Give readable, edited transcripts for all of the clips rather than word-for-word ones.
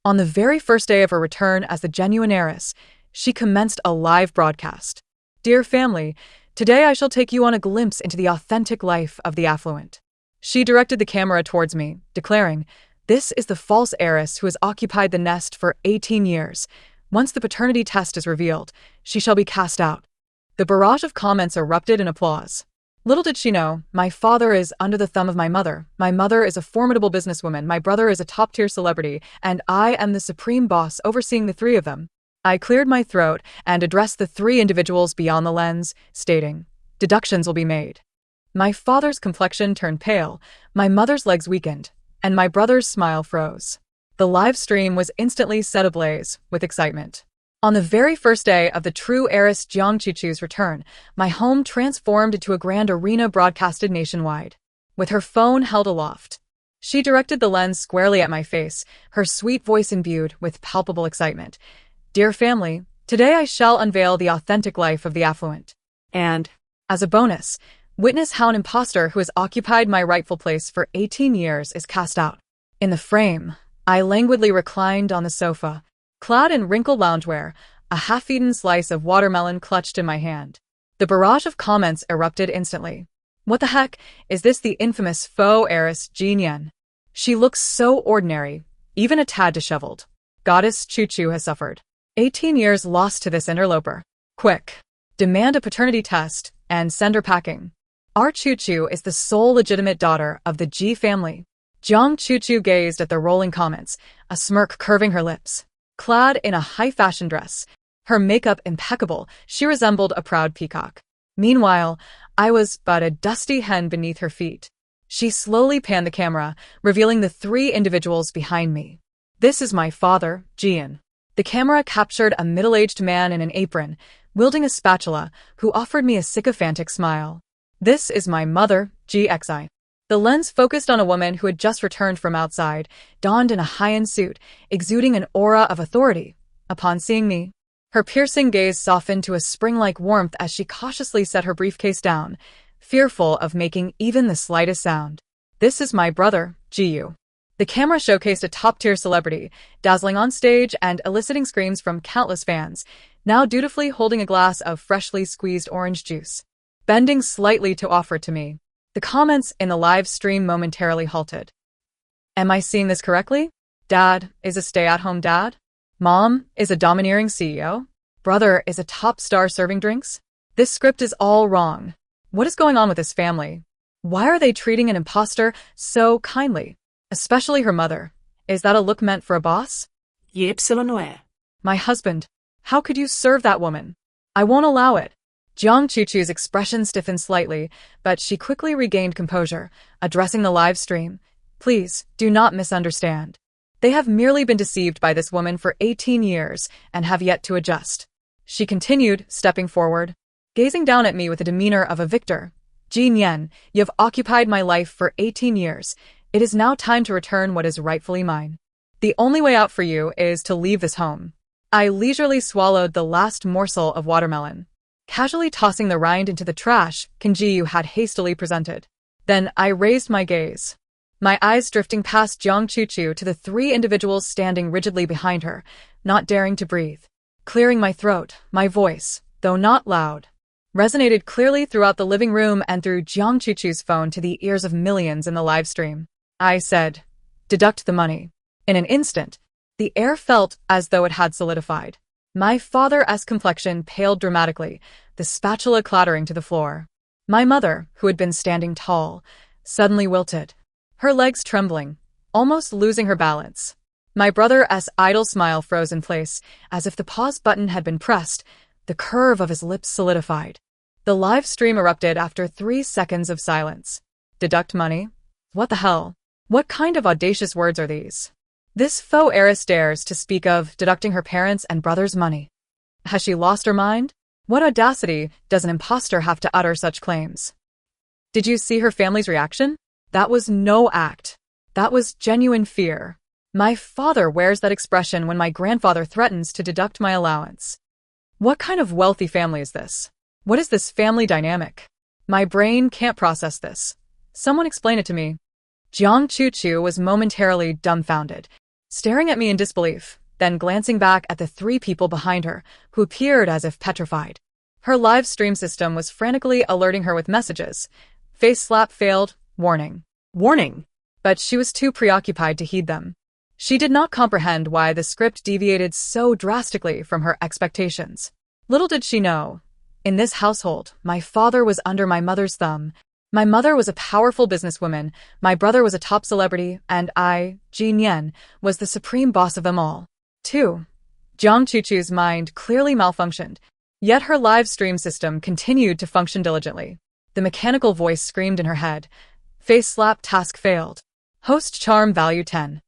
On the very first day of her return as the genuine heiress, she commenced a live broadcast. "Dear family, today I shall take you on a glimpse into the authentic life of the affluent." She directed the camera towards me, declaring, "This is the false heiress who has occupied the nest for 18 years. Once the paternity test is revealed, she shall be cast out." The barrage of comments erupted in applause. Little did she know, my father is under the thumb of my mother is a formidable businesswoman, my brother is a top-tier celebrity, and I am the supreme boss overseeing the three of them. I cleared my throat and addressed the three individuals beyond the lens, stating, "Deductions will be made." My father's complexion turned pale, my mother's legs weakened, and my brother's smile froze. The live stream was instantly set ablaze with excitement. On the very first day of the true heiress Jiang Chuchu's return, my home transformed into a grand arena broadcasted nationwide. With her phone held aloft, she directed the lens squarely at my face, her sweet voice imbued with palpable excitement. "Dear family, today I shall unveil the authentic life of the affluent. And, as a bonus, witness how an imposter who has occupied my rightful place for 18 years is cast out." In the frame, I languidly reclined on the sofa, clad in wrinkled loungewear, a half-eaten slice of watermelon clutched in my hand. The barrage of comments erupted instantly. "What the heck, is this the infamous faux heiress Jean Yen? She looks so ordinary, even a tad disheveled. Goddess Chuchu has suffered. 18 years lost to this interloper. Quick, demand a paternity test and send her packing. Our Chuchu is the sole legitimate daughter of the Ji family." Jiang Chuchu gazed at the rolling comments, a smirk curving her lips. Clad in a high-fashion dress, her makeup impeccable, she resembled a proud peacock. Meanwhile, I was but a dusty hen beneath her feet. She slowly panned the camera, revealing the three individuals behind me. "This is my father, Jian." The camera captured a middle-aged man in an apron, wielding a spatula, who offered me a sycophantic smile. "This is my mother, GXI." The lens focused on a woman who had just returned from outside, donned in a high-end suit, exuding an aura of authority. Upon seeing me, her piercing gaze softened to a spring-like warmth as she cautiously set her briefcase down, fearful of making even the slightest sound. "This is my brother, Jiyu." The camera showcased a top-tier celebrity, dazzling on stage and eliciting screams from countless fans, now dutifully holding a glass of freshly squeezed orange juice. Bending slightly to offer it to me, the comments in the live stream momentarily halted. Am I seeing this correctly? Dad is a stay-at-home dad? Mom is a domineering CEO? Brother is a top star serving drinks? This script is all wrong. What is going on with this family? Why are they treating an imposter so kindly? Especially her mother. Is that a look meant for a boss? My husband. How could you serve that woman? I won't allow it. Jiang Chuchu's expression stiffened slightly, but she quickly regained composure, addressing the live stream. "Please, do not misunderstand. They have merely been deceived by this woman for 18 years and have yet to adjust." She continued, stepping forward, gazing down at me with the demeanor of a victor. "Jean Yen, you have occupied my life for 18 years. It is now time to return what is rightfully mine. The only way out for you is to leave this home." I leisurely swallowed the last morsel of watermelon, casually tossing the rind into the trash Kinjiyu had hastily presented. Then I raised my gaze, my eyes drifting past Jiang Chuchu to the three individuals standing rigidly behind her, not daring to breathe. Clearing my throat, my voice, though not loud, resonated clearly throughout the living room and through Jiang Chuchu's phone to the ears of millions in the live stream. I said, "Deduct the money." In an instant, the air felt as though it had solidified. My father's complexion paled dramatically, the spatula clattering to the floor. My mother, who had been standing tall, suddenly wilted, her legs trembling, almost losing her balance. My brother's idle smile froze in place, as if the pause button had been pressed. The curve of his lips solidified. The live stream erupted after 3 seconds of silence. "Deduct money? What the hell? What kind of audacious words are these? This faux heiress dares to speak of deducting her parents' and brother's money. Has she lost her mind? What audacity does an imposter have to utter such claims?" Did you see her family's reaction? That was no act. That was genuine fear. My father wears that expression when my grandfather threatens to deduct my allowance. What kind of wealthy family is this? What is this family dynamic? My brain can't process this. Someone explain it to me. Jiang Chuchu was momentarily dumbfounded, staring at me in disbelief, then glancing back at the three people behind her, who appeared as if petrified. Her live stream system was frantically alerting her with messages. Face slap failed, warning. Warning! But she was too preoccupied to heed them. She did not comprehend why the script deviated so drastically from her expectations. Little did she know. In this household, my father was under my mother's thumb. My mother was a powerful businesswoman, my brother was a top celebrity, and I, Jean Yen, was the supreme boss of them all. 2. Jiang Chuchu's mind clearly malfunctioned, yet her live stream system continued to function diligently. The mechanical voice screamed in her head. Face slap task failed. Host charm value 10.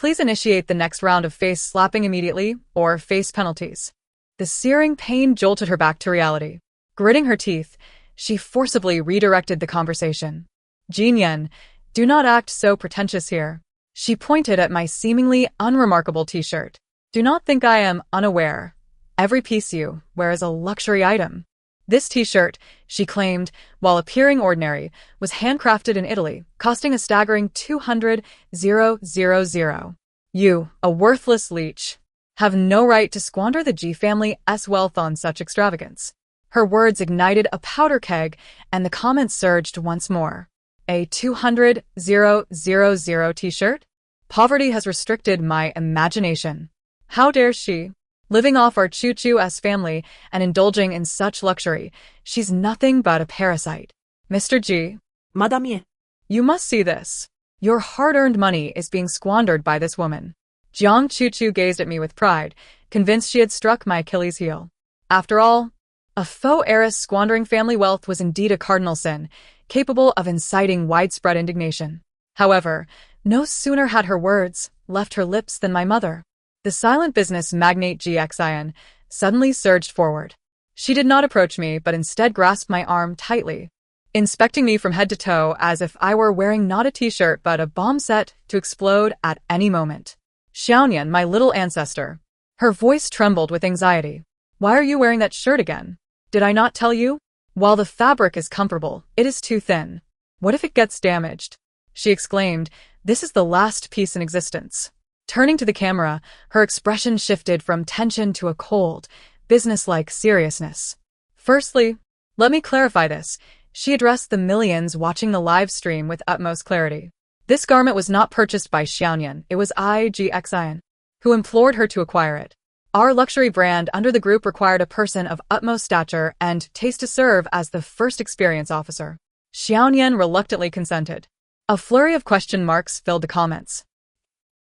Please initiate the next round of face slapping immediately, or face penalties. The searing pain jolted her back to reality. Gritting her teeth, she forcibly redirected the conversation. Jean Yen, do not act so pretentious here. She pointed at my seemingly unremarkable t-shirt. Do not think I am unaware. Every piece you wear is a luxury item. This t-shirt, she claimed, while appearing ordinary, was handcrafted in Italy, costing a staggering 200,000. You, a worthless leech, have no right to squander the G family's wealth on such extravagance. Her words ignited a powder keg, and the comments surged once more. A 200,000 t-shirt? Poverty has restricted my imagination. How dare she? Living off our Choo-Choo-'s family and indulging in such luxury, she's nothing but a parasite. Mr. G. Madame, You must see this. Your hard-earned money is being squandered by this woman. Jiang Choo-Choo gazed at me with pride, convinced she had struck my Achilles heel. After all, a faux heiress squandering family wealth was indeed a cardinal sin, capable of inciting widespread indignation. However, no sooner had her words left her lips than my mother, the silent business magnate GXIN, suddenly surged forward. She did not approach me, but instead grasped my arm tightly, inspecting me from head to toe as if I were wearing not a t-shirt but a bomb set to explode at any moment. Xiaonian, my little ancestor. Her voice trembled with anxiety. Why are you wearing that shirt again? Did I not tell you? While the fabric is comfortable, it is too thin. What if it gets damaged? She exclaimed, this is the last piece in existence. Turning to the camera, her expression shifted from tension to a cold, businesslike seriousness. Firstly, let me clarify this. She addressed the millions watching the live stream with utmost clarity. This garment was not purchased by Xiaonian, it was IGXIN, who implored her to acquire it. Our luxury brand under the group required a person of utmost stature and taste to serve as the first experience officer. Xiaonian reluctantly consented. A flurry of question marks filled the comments.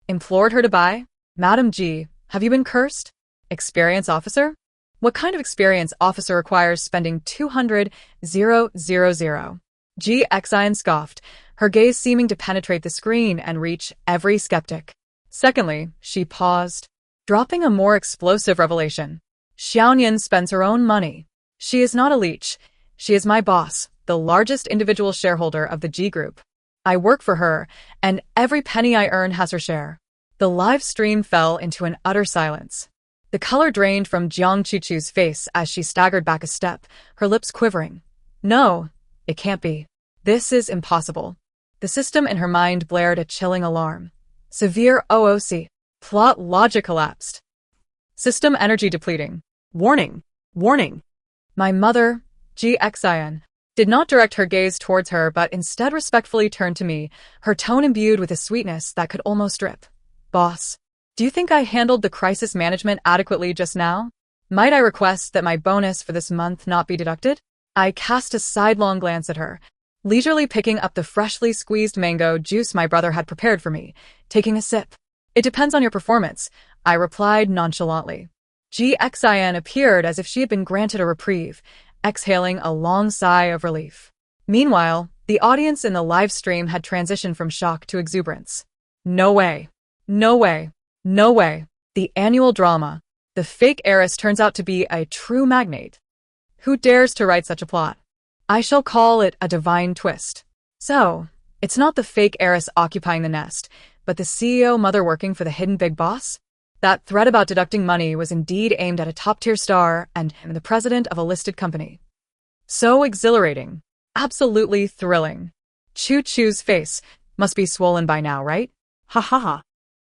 Implored her to buy? Madam G, have you been cursed? Experience officer? What kind of experience officer requires spending 200,000? GXIN scoffed, her gaze seeming to penetrate the screen and reach every skeptic. Secondly, she paused, dropping a more explosive revelation. Xiaonian spends her own money. She is not a leech. She is my boss, the largest individual shareholder of the G Group. I work for her, and every penny I earn has her share. The live stream fell into an utter silence. The color drained from Jiang Choo-Choo's face as she staggered back a step, her lips quivering. No, it can't be. This is impossible. The system in her mind blared a chilling alarm. Severe OOC. Plot logic collapsed. System energy depleting. Warning. Warning. My mother, GXIN, did not direct her gaze towards her but instead respectfully turned to me, her tone imbued with a sweetness that could almost drip. Boss, do you think I handled the crisis management adequately just now? Might I request that my bonus for this month not be deducted? I cast a sidelong glance at her, leisurely picking up the freshly squeezed mango juice my brother had prepared for me, taking a sip. It depends on your performance, I replied nonchalantly. GXIN appeared as if she had been granted a reprieve, exhaling a long sigh of relief. Meanwhile, the audience in the live stream had transitioned from shock to exuberance. No way. No way. No way. The annual drama. The fake heiress turns out to be a true magnate. Who dares to write such a plot? I shall call it a divine twist. So, it's not the fake heiress occupying the nest, but the CEO mother working for the hidden big boss? That threat about deducting money was indeed aimed at a top-tier star and the president of a listed company. So exhilarating. Absolutely thrilling. Choo-Choo's face must be swollen by now, right? Ha ha ha.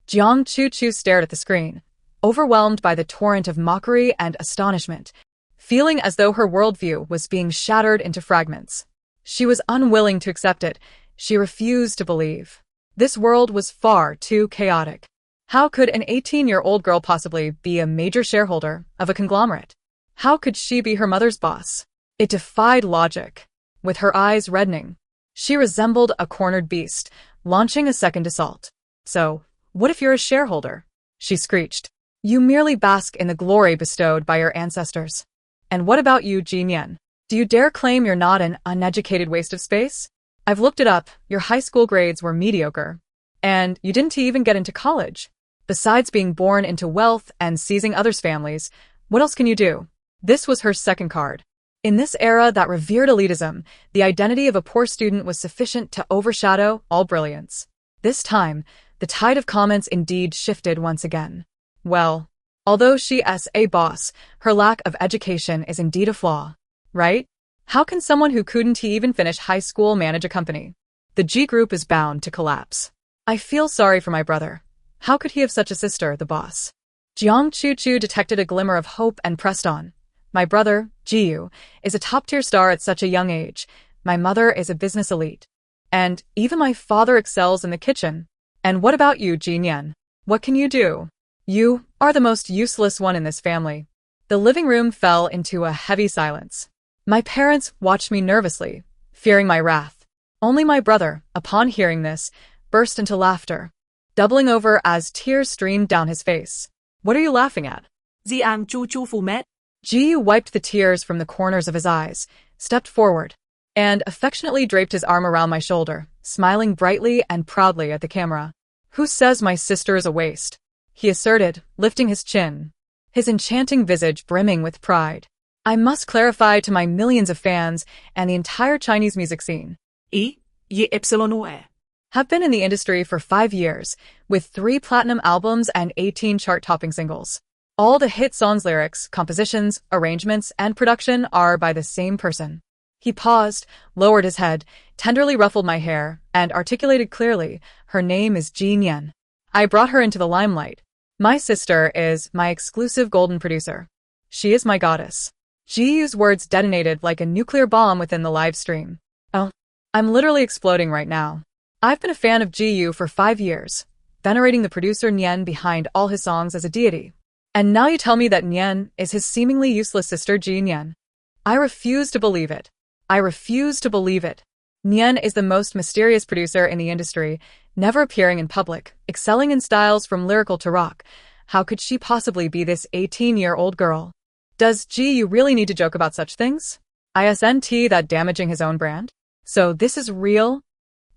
Jiang Chu stared at the screen, overwhelmed by the torrent of mockery and astonishment, feeling as though her worldview was being shattered into fragments. She was unwilling to accept it. She refused to believe. This world was far too chaotic. How could an 18-year-old girl possibly be a major shareholder of a conglomerate? How could she be her mother's boss? It defied logic. With her eyes reddening, she resembled a cornered beast, launching a second assault. So, what if you're a shareholder? She screeched. You merely bask in the glory bestowed by your ancestors. And what about you, Jin Yan? Do you dare claim you're not an uneducated waste of space? I've looked it up, your high school grades were mediocre. And you didn't even get into college. Besides being born into wealth and seizing others' families, what else can you do? This was her second card. In this era that revered elitism, the identity of a poor student was sufficient to overshadow all brilliance. This time, the tide of comments indeed shifted once again. Well, although she's a boss, her lack of education is indeed a flaw. Right? How can someone who couldn't even finish high school manage a company? The G group is bound to collapse. I feel sorry for my brother. How could he have such a sister, the boss? Jiang Chu detected a glimmer of hope and pressed on. My brother, Jiyu, is a top-tier star at such a young age. My mother is a business elite. And even my father excels in the kitchen. And what about you, Jin Yan? What can you do? You are the most useless one in this family. The living room fell into a heavy silence. My parents watched me nervously, fearing my wrath. Only my brother, upon hearing this, burst into laughter, doubling over as tears streamed down his face. What are you laughing at? Jiang Chu Fu met. Jiyu wiped the tears from the corners of his eyes, stepped forward, and affectionately draped his arm around my shoulder, smiling brightly and proudly at the camera. Who says my sister is a waste? He asserted, lifting his chin, his enchanting visage brimming with pride. I must clarify to my millions of fans and the entire Chinese music scene. Have been in the industry for 5 years, with 3 platinum albums and 18 chart-topping singles. All the hit songs' lyrics, compositions, arrangements, and production are by the same person. He paused, lowered his head, tenderly ruffled my hair, and articulated clearly, her name is Jin Yan. I brought her into the limelight. My sister is my exclusive golden producer. She is my goddess. Jiyu's words detonated like a nuclear bomb within the live stream. Oh, I'm literally exploding right now. I've been a fan of Jiyu for 5 years, venerating the producer Nian behind all his songs as a deity. And now you tell me that Nian is his seemingly useless sister Jin Yan. I refuse to believe it. I refuse to believe it. Nian is the most mysterious producer in the industry, never appearing in public, excelling in styles from lyrical to rock. How could she possibly be this 18-year-old girl? Does Jiyu really need to joke about such things? Isn't that damaging his own brand? So this is real?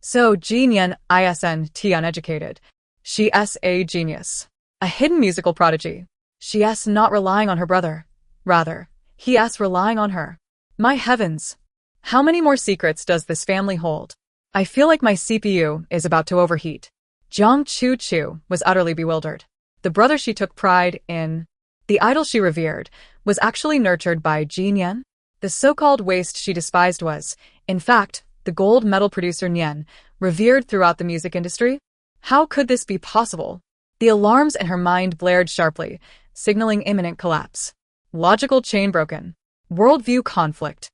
So Jin Yan isn't uneducated. She's a genius. A hidden musical prodigy. She's not relying on her brother. Rather, he's relying on her. My heavens! How many more secrets does this family hold? I feel like my CPU is about to overheat. Jiang Chu was utterly bewildered. The brother she took pride in, the idol she revered, was actually nurtured by Jin Yan. The so-called waste she despised was, in fact, the gold medal producer Nian, revered throughout the music industry. How could this be possible? The alarms in her mind blared sharply, signaling imminent collapse. Logical chain broken. Worldview conflict.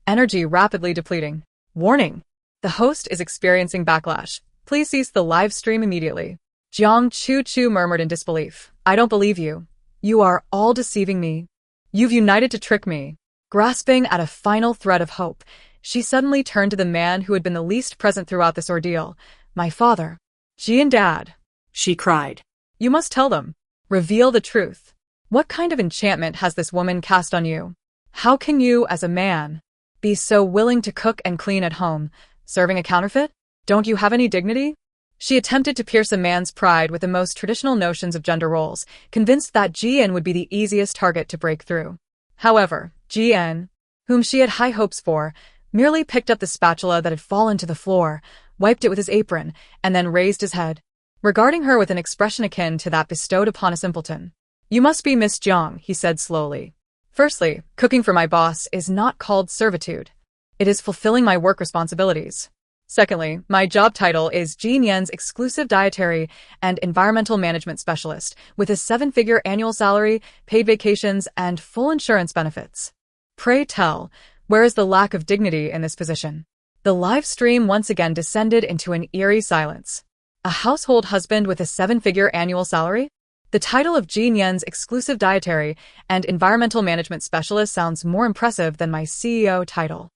Energy rapidly depleting. Warning! The host is experiencing backlash. Please cease the live stream immediately. Jiang Chu murmured in disbelief. I don't believe you. You are all deceiving me. You've united to trick me. Grasping at a final thread of hope, she suddenly turned to the man who had been the least present throughout this ordeal. My father. Ji and Dad. She cried. You must tell them. Reveal the truth. What kind of enchantment has this woman cast on you? How can you, as a man, be so willing to cook and clean at home, serving a counterfeit? Don't you have any dignity? She attempted to pierce a man's pride with the most traditional notions of gender roles, convinced that Jian would be the easiest target to break through. However, Jian, whom she had high hopes for, merely picked up the spatula that had fallen to the floor, wiped it with his apron, and then raised his head, regarding her with an expression akin to that bestowed upon a simpleton. You must be Miss Jiang, he said slowly. Firstly, cooking for my boss is not called servitude. It is fulfilling my work responsibilities. Secondly, my job title is Jean Yen's exclusive dietary and environmental management specialist with a 7-figure annual salary, paid vacations, and full insurance benefits. Pray tell, where is the lack of dignity in this position? The live stream once again descended into an eerie silence. A household husband with a 7-figure annual salary? The title of Jean Yen's exclusive dietary and environmental management specialist sounds more impressive than my CEO title.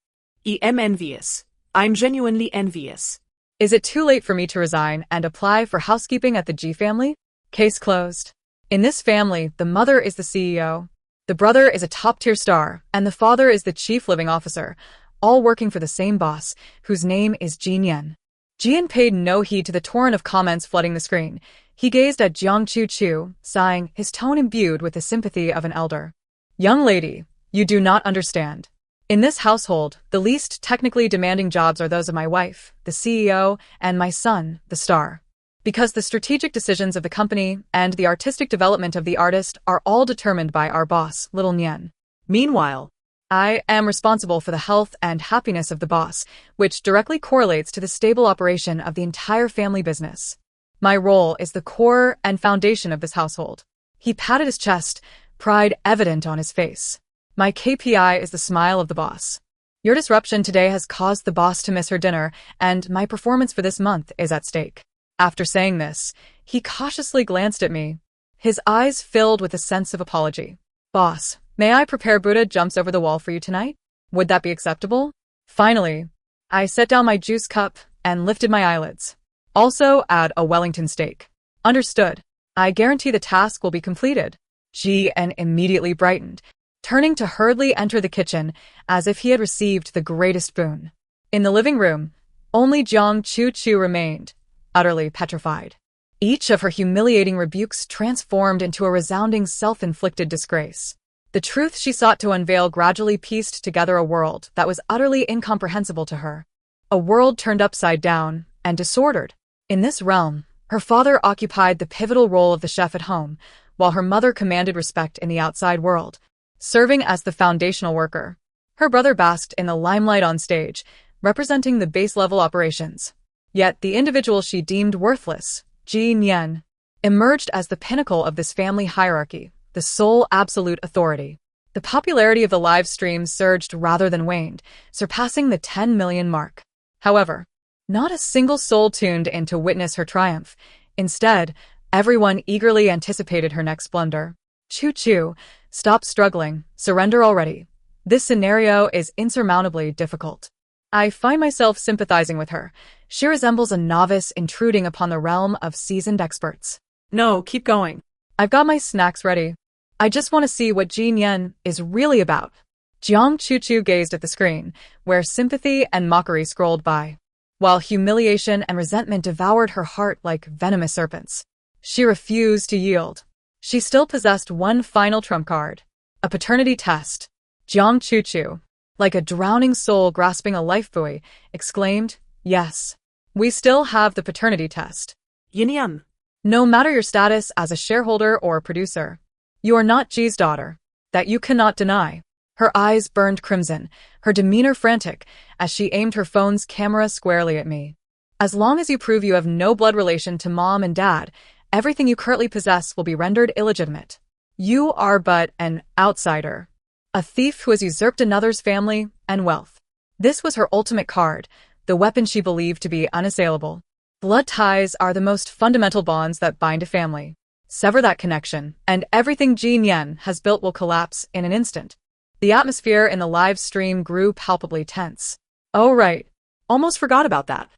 I am envious. I'm genuinely envious. Is it too late for me to resign and apply for housekeeping at the G family? Case closed. In this family, the mother is the CEO, the brother is a top-tier star, and the father is the chief living officer, all working for the same boss, whose name is Jean Yen. Jian paid no heed to the torrent of comments flooding the screen. He gazed at Jiang Chu, sighing, his tone imbued with the sympathy of an elder. Young lady, you do not understand. In this household, the least technically demanding jobs are those of my wife, the CEO, and my son, the star. Because the strategic decisions of the company and the artistic development of the artist are all determined by our boss, Little Nian. Meanwhile, I am responsible for the health and happiness of the boss, which directly correlates to the stable operation of the entire family business. My role is the core and foundation of this household. He patted his chest, pride evident on his face. My KPI is the smile of the boss. Your disruption today has caused the boss to miss her dinner, and my performance for this month is at stake. After saying this, he cautiously glanced at me, his eyes filled with a sense of apology. Boss, may I prepare Buddha jumps over the wall for you tonight? Would that be acceptable? Finally, I set down my juice cup and lifted my eyelids. Also add a Wellington steak. Understood. I guarantee the task will be completed. Jian immediately brightened, turning to hurriedly enter the kitchen as if he had received the greatest boon. In the living room, only Jiang Chu remained, utterly petrified. Each of her humiliating rebukes transformed into a resounding self-inflicted disgrace. The truth she sought to unveil gradually pieced together a world that was utterly incomprehensible to her. A world turned upside down and disordered. In this realm, her father occupied the pivotal role of the chef at home, while her mother commanded respect in the outside world, serving as the foundational worker. Her brother basked in the limelight on stage, representing the base-level operations. Yet the individual she deemed worthless, Jean Yen, emerged as the pinnacle of this family hierarchy, the sole absolute authority. The popularity of the live stream surged rather than waned, surpassing the 10 million mark. However, not a single soul tuned in to witness her triumph. Instead, everyone eagerly anticipated her next blunder. Chu, stop struggling, surrender already. This scenario is insurmountably difficult. I find myself sympathizing with her. She resembles a novice intruding upon the realm of seasoned experts. No, keep going. I've got my snacks ready. I just want to see what Jean Yen is really about. Jiang Chu gazed at the screen, where sympathy and mockery scrolled by, while humiliation and resentment devoured her heart like venomous serpents. She refused to yield. She still possessed one final trump card, a paternity test. Jiang Chu, like a drowning soul grasping a lifebuoy, exclaimed, "Yes, we still have the paternity test. Yin. No matter your status as a shareholder or a producer, you are not Ji's daughter. That you cannot deny." Her eyes burned crimson, her demeanor frantic, as she aimed her phone's camera squarely at me. As long as you prove you have no blood relation to mom and dad, everything you currently possess will be rendered illegitimate. You are but an outsider, a thief who has usurped another's family and wealth. This was her ultimate card, the weapon she believed to be unassailable. Blood ties are the most fundamental bonds that bind a family. Sever that connection, and everything Jean Yen has built will collapse in an instant. The atmosphere in the live stream grew palpably tense. Oh right, Almost forgot about that.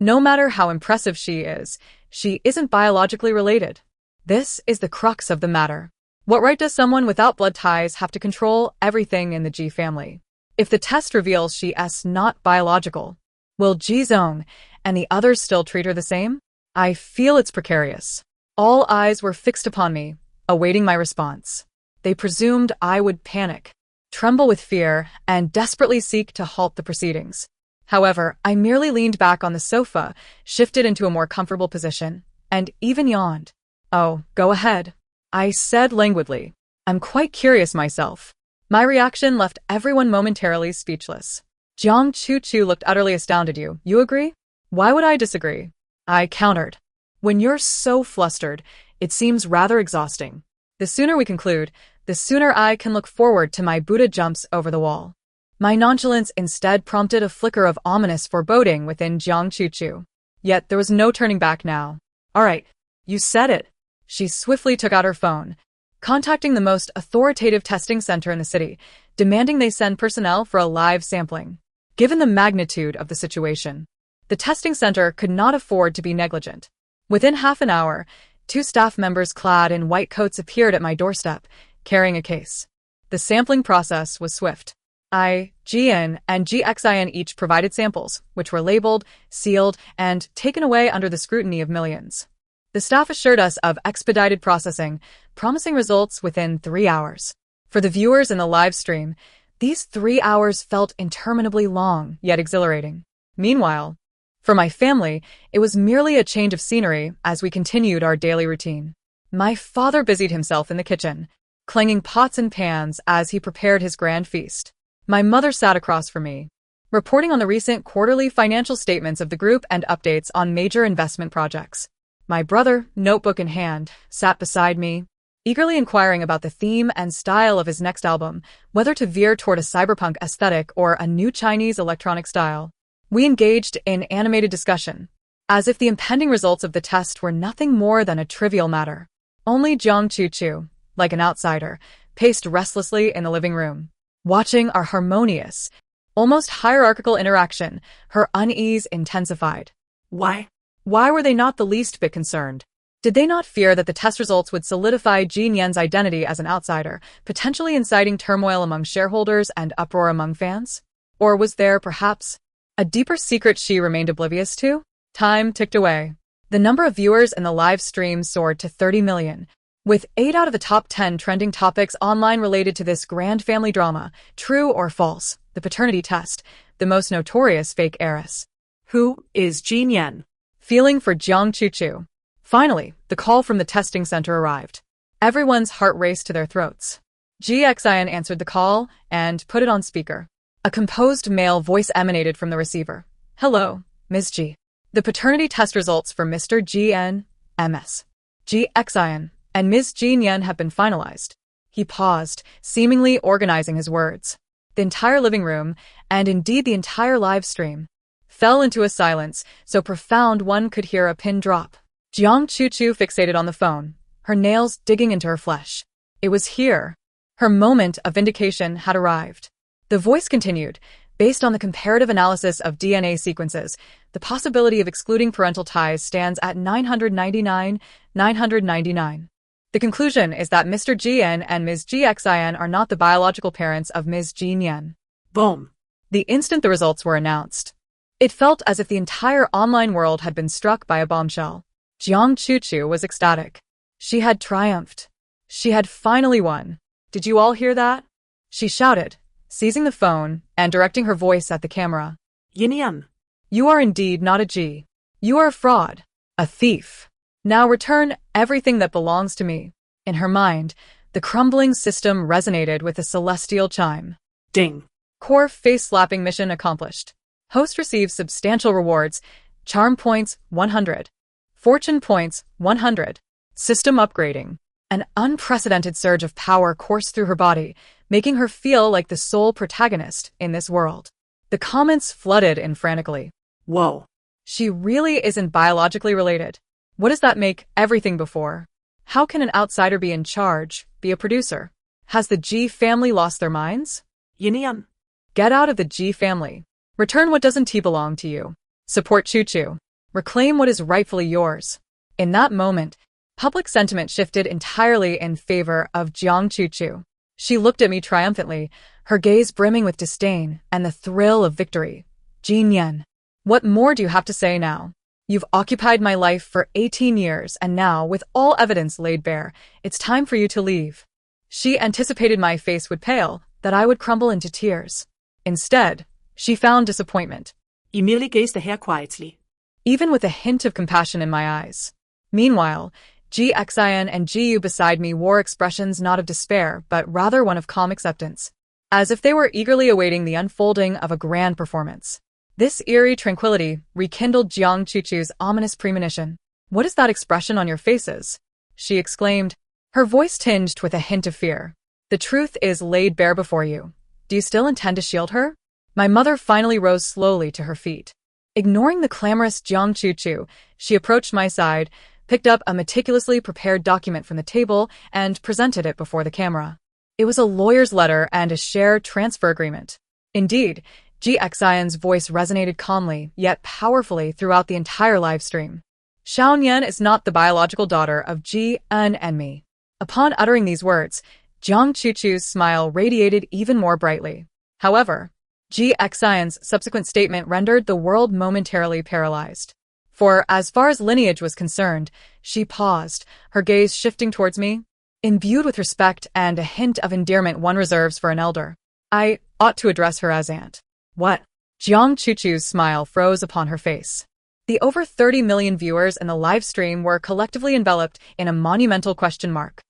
no matter how impressive she isn't biologically related. This is the crux of the matter. What right does someone without blood ties have to control everything in the G family? If the test reveals she is not biological, will Ji Zong and the others still treat her the same? I feel it's precarious. All eyes were fixed upon me, awaiting my response. They presumed I would panic, tremble with fear, and desperately seek to halt the proceedings. However, I merely leaned back on the sofa, shifted into a more comfortable position, and even yawned. "Oh, go ahead," I said languidly. "I'm quite curious myself." My reaction left everyone momentarily speechless. Jiang Chu looked utterly astounded. You agree? Why would I disagree? I countered. When you're so flustered, it seems rather exhausting. The sooner we conclude, the sooner I can look forward to my Buddha jumps over the wall. My nonchalance instead prompted a flicker of ominous foreboding within Jiang Chuchu. Yet there was no turning back now. All right, you said it. She swiftly took out her phone, contacting the most authoritative testing center in the city, demanding they send personnel for a live sampling. Given the magnitude of the situation, the testing center could not afford to be negligent. Within half an hour, 2 staff members clad in white coats appeared at my doorstep, carrying a case. The sampling process was swift. I, GN, and GXIN each provided samples, which were labeled, sealed, and taken away under the scrutiny of millions. The staff assured us of expedited processing, promising results within 3 hours. For the viewers in the live stream, these 3 hours felt interminably long, yet exhilarating. Meanwhile, for my family, it was merely a change of scenery as we continued our daily routine. My father busied himself in the kitchen, clanging pots and pans as he prepared his grand feast. My mother sat across from me, reporting on the recent quarterly financial statements of the group and updates on major investment projects. My brother, notebook in hand, sat beside me, eagerly inquiring about the theme and style of his next album, whether to veer toward a cyberpunk aesthetic or a new Chinese electronic style. We engaged in animated discussion, as if the impending results of the test were nothing more than a trivial matter. Only Jiang Chuchu, like an outsider, paced restlessly in the living room. Watching our harmonious, almost hierarchical interaction, her unease intensified. Why? Why were they not the least bit concerned? Did they not fear that the test results would solidify Jin Yan's identity as an outsider, potentially inciting turmoil among shareholders and uproar among fans? Or was there, perhaps, a deeper secret she remained oblivious to? Time ticked away. The number of viewers in the live stream soared to 30 million, with 8 out of the top 10 trending topics online related to this grand family drama, true or false, the paternity test, the most notorious fake heiress. Who is Jin Yan? Feeling for Jiang Chuchu. Finally, the call from the testing center arrived. Everyone's heart raced to their throats. GXIN answered the call and put it on speaker. A composed male voice emanated from the receiver. Hello, Ms. G. The paternity test results for Mr. GN, MS, GXIN, and Ms. Jin Yan have been finalized. He paused, seemingly organizing his words. The entire living room, and indeed the entire live stream, fell into a silence so profound one could hear a pin drop. Jiang Chuchu fixated on the phone, her nails digging into her flesh. It was here. Her moment of vindication had arrived. The voice continued, based on the comparative analysis of DNA sequences, the possibility of excluding parental ties stands at 999. The conclusion is that Mr. GN and Ms. GXIN are not the biological parents of Ms. Jin Yan. Boom. The instant the results were announced, it felt as if the entire online world had been struck by a bombshell. Jiang Chuchu was ecstatic. She had triumphed. She had finally won. Did you all hear that? She shouted, seizing the phone and directing her voice at the camera. Yin Yan. You are indeed not a G. You are a fraud. A thief. Now return everything that belongs to me. In her mind, the crumbling system resonated with a celestial chime. Ding. Core face-slapping mission accomplished. Host receives substantial rewards. Charm points, 100. Fortune points, 100. System upgrading. An unprecedented surge of power coursed through her body, making her feel like the sole protagonist in this world. The comments flooded in frantically. Whoa. She really isn't biologically related. What does that make everything before? How can an outsider be in charge, be a producer? Has the G family lost their minds? Yin Yan. Get out of the G family. Return what doesn't belong to you. Support Chuchu. Reclaim what is rightfully yours. In that moment, public sentiment shifted entirely in favor of Jiang Chuchu. She looked at me triumphantly, her gaze brimming with disdain and the thrill of victory. Jin Yan, what more do you have to say now? You've occupied my life for 18 years, and now, with all evidence laid bare, it's time for you to leave. She anticipated my face would pale, that I would crumble into tears. Instead, she found disappointment. He merely gazed at her quietly, even with a hint of compassion in my eyes. Meanwhile, GXIN and GU beside me wore expressions not of despair, but rather one of calm acceptance, as if they were eagerly awaiting the unfolding of a grand performance. This eerie tranquility rekindled Jiang Chuchu's ominous premonition. "What is that expression on your faces?" she exclaimed, her voice tinged with a hint of fear. "The truth is laid bare before you. Do you still intend to shield her?" My mother finally rose slowly to her feet. Ignoring the clamorous Jiang Chuchu, she approached my side, picked up a meticulously prepared document from the table, and presented it before the camera. It was a lawyer's letter and a share transfer agreement. Indeed, Ji Xian's voice resonated calmly, yet powerfully throughout the entire live stream. "Xiao Nian is not the biological daughter of Ji En and me." Upon uttering these words, Jiang Chuchu's smile radiated even more brightly. However, Ji Xian's subsequent statement rendered the world momentarily paralyzed. For, as far as lineage was concerned, she paused, her gaze shifting towards me. Imbued with respect and a hint of endearment one reserves for an elder, I ought to address her as aunt. "What?" Jiang Chuchu's smile froze upon her face. The over 30 million viewers in the live stream were collectively enveloped in a monumental question mark.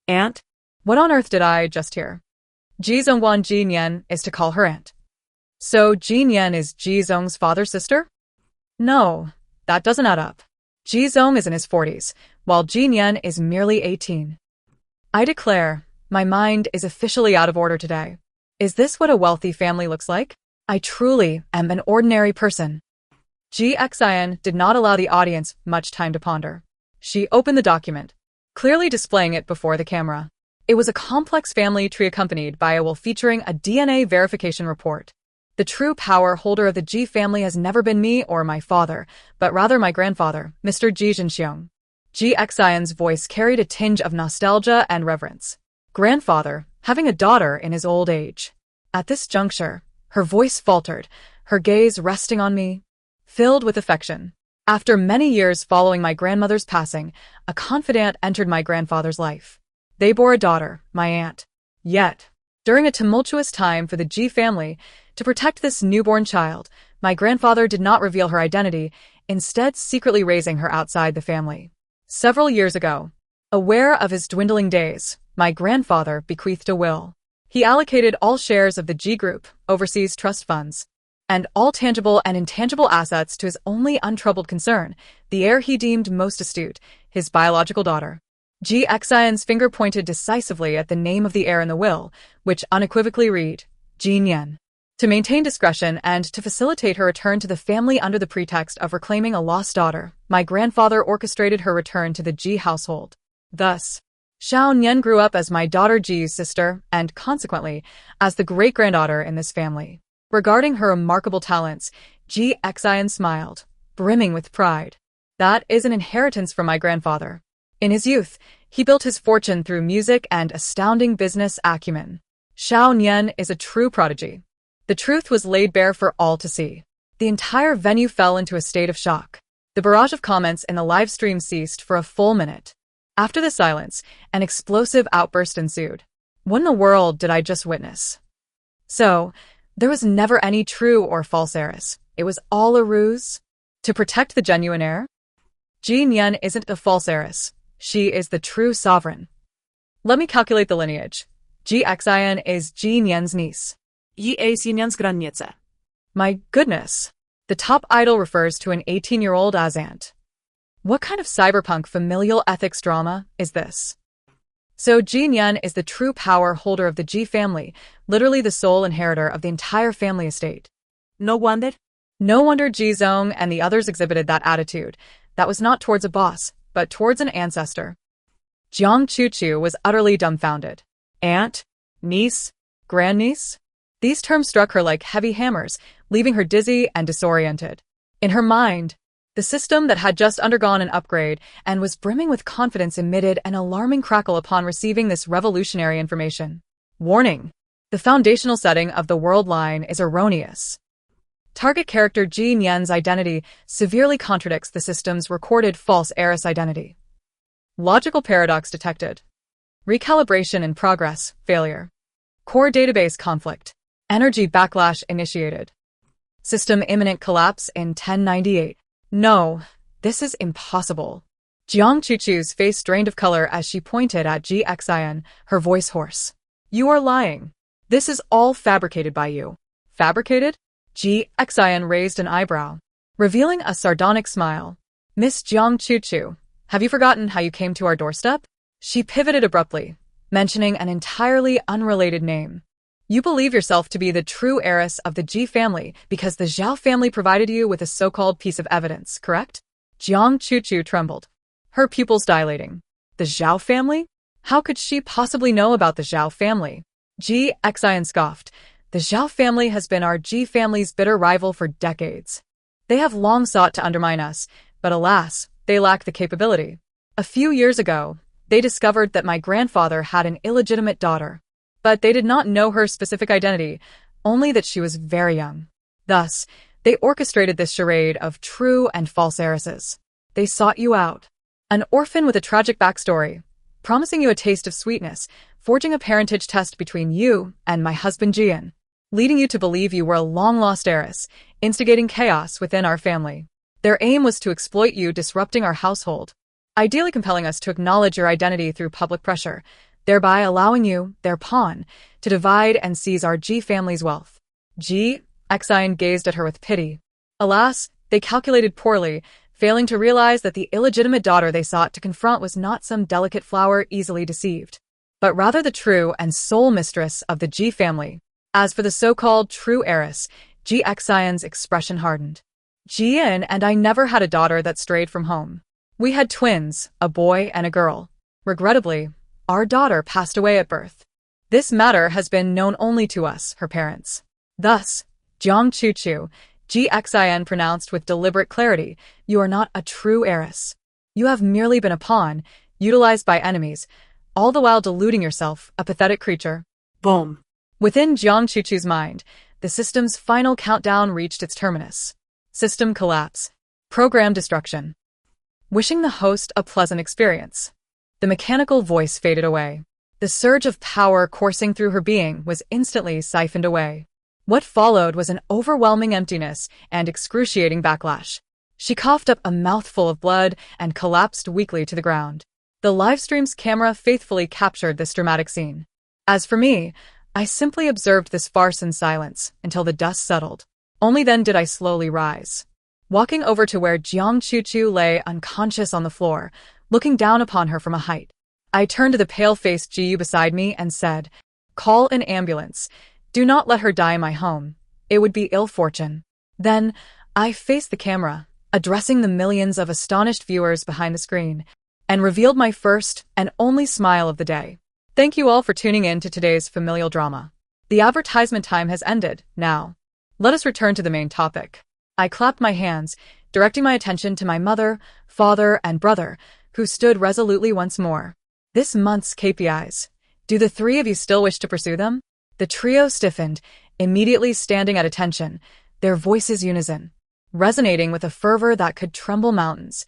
"Aunt? What on earth did I just hear?" Ji Zongguan Ji Nian is to call her aunt. So Ji Nian is Ji Zong's father's sister? No, that doesn't add up. Ji Zong is in his 40s, while Ji Nian is merely 18. I declare, my mind is officially out of order today. Is this what a wealthy family looks like? I truly am an ordinary person. Ji Xian did not allow the audience much time to ponder. She opened the document, clearly displaying it before the camera. It was a complex family tree accompanied by a will featuring a DNA verification report. The true power holder of the Ji family has never been me or my father, but rather my grandfather, Mr. Ji Zhenxiong. Ji Xian's voice carried a tinge of nostalgia and reverence. Grandfather, having a daughter in his old age. At this juncture, her voice faltered, her gaze resting on me, filled with affection. After many years following my grandmother's passing, a confidant entered my grandfather's life. They bore a daughter, my aunt. Yet, during a tumultuous time for the Ji family, to protect this newborn child, my grandfather did not reveal her identity, instead secretly raising her outside the family. Several years ago, aware of his dwindling days, my grandfather bequeathed a will. He allocated all shares of the Ji Group, overseas trust funds, and all tangible and intangible assets to his only untroubled concern, the heir he deemed most astute, his biological daughter. Ji Xian's finger pointed decisively at the name of the heir in the will, which unequivocally read, Ji Nian. To maintain discretion and to facilitate her return to the family under the pretext of reclaiming a lost daughter, my grandfather orchestrated her return to the Ji household. Thus, Xiao Nian grew up as my daughter Ji's sister and, consequently, as the great-granddaughter in this family. Regarding her remarkable talents, Ji Xian smiled, brimming with pride. That is an inheritance from my grandfather. In his youth, he built his fortune through music and astounding business acumen. Xiao Nian is a true prodigy. The truth was laid bare for all to see. The entire venue fell into a state of shock. The barrage of comments in the live stream ceased for a full minute. After the silence, an explosive outburst ensued. What in the world did I just witness? So, there was never any true or false heiress. It was all a ruse? To protect the genuine heir? Ji Nian isn't a false heiress. She is the true sovereign. Let me calculate the lineage. Ji Xian is Ji Nian's niece. Ji Nian's grandniece. My goodness. The top idol refers to an 18-year-old as aunt. What kind of cyberpunk familial ethics drama is this? So Ji Nian is the true power holder of the Ji family, literally the sole inheritor of the entire family estate. No wonder. No wonder Ji Zong and the others exhibited that attitude. That was not towards a boss, but towards an ancestor. Jiang Chuchu was utterly dumbfounded. Aunt? Niece? Grandniece? These terms struck her like heavy hammers, leaving her dizzy and disoriented. In her mind, the system that had just undergone an upgrade and was brimming with confidence emitted an alarming crackle upon receiving this revolutionary information. Warning! The foundational setting of the world line is erroneous. Target character Ji Nian's identity severely contradicts the system's recorded false heiress identity. Logical paradox detected. Recalibration in progress, failure. Core database conflict. Energy backlash initiated. System imminent collapse in 1098. No, this is impossible. Jiang Chuchu's face drained of color as she pointed at Ji Xian, her voice hoarse. You are lying. This is all fabricated by you. Fabricated? Ji Xian raised an eyebrow, revealing a sardonic smile. Miss Jiang Chuchu, have you forgotten how you came to our doorstep? She pivoted abruptly, mentioning an entirely unrelated name. You believe yourself to be the true heiress of the Ji family because the Zhao family provided you with a so-called piece of evidence, correct? Jiang Chuchu trembled, her pupils dilating. The Zhao family? How could she possibly know about the Zhao family? Ji Xian scoffed. The Zhao family has been our Ji family's bitter rival for decades. They have long sought to undermine us, but alas, they lack the capability. A few years ago, they discovered that my grandfather had an illegitimate daughter, but they did not know her specific identity, only that she was very young. Thus, they orchestrated this charade of true and false heiresses. They sought you out, an orphan with a tragic backstory, promising you a taste of sweetness, forging a parentage test between you and my husband Jian, leading you to believe you were a long-lost heiress, instigating chaos within our family. Their aim was to exploit you, disrupting our household, ideally compelling us to acknowledge your identity through public pressure, thereby allowing you, their pawn, to divide and seize our Ji family's wealth. Ji Xian gazed at her with pity. Alas, they calculated poorly, failing to realize that the illegitimate daughter they sought to confront was not some delicate flower easily deceived, but rather the true and sole mistress of the Ji family. As for the so-called true heiress, Ji Xian's expression hardened. Jian and I never had a daughter that strayed from home. We had twins, a boy and a girl. Regrettably, our daughter passed away at birth. This matter has been known only to us, her parents. Thus, Jiang Chuchu, Ji Xian pronounced with deliberate clarity, you are not a true heiress. You have merely been a pawn, utilized by enemies, all the while deluding yourself, a pathetic creature. Boom. Within Jiang Chuchu's mind, the system's final countdown reached its terminus. System collapse. Program destruction. Wishing the host a pleasant experience. The mechanical voice faded away. The surge of power coursing through her being was instantly siphoned away. What followed was an overwhelming emptiness and excruciating backlash. She coughed up a mouthful of blood and collapsed weakly to the ground. The livestream's camera faithfully captured this dramatic scene. As for me, I simply observed this farce in silence until the dust settled. Only then did I slowly rise. Walking over to where Jiang Chuchu lay unconscious on the floor, looking down upon her from a height, I turned to the pale-faced Jiyu beside me and said, "Call an ambulance. Do not let her die in my home. It would be ill fortune." Then, I faced the camera, addressing the millions of astonished viewers behind the screen, and revealed my first and only smile of the day. Thank you all for tuning in to today's familial drama. The advertisement time has ended, now. Let us return to the main topic. I clapped my hands, directing my attention to my mother, father, and brother, who stood resolutely once more. This month's KPIs. Do the three of you still wish to pursue them? The trio stiffened, immediately standing at attention, their voices unison, resonating with a fervor that could tremble mountains.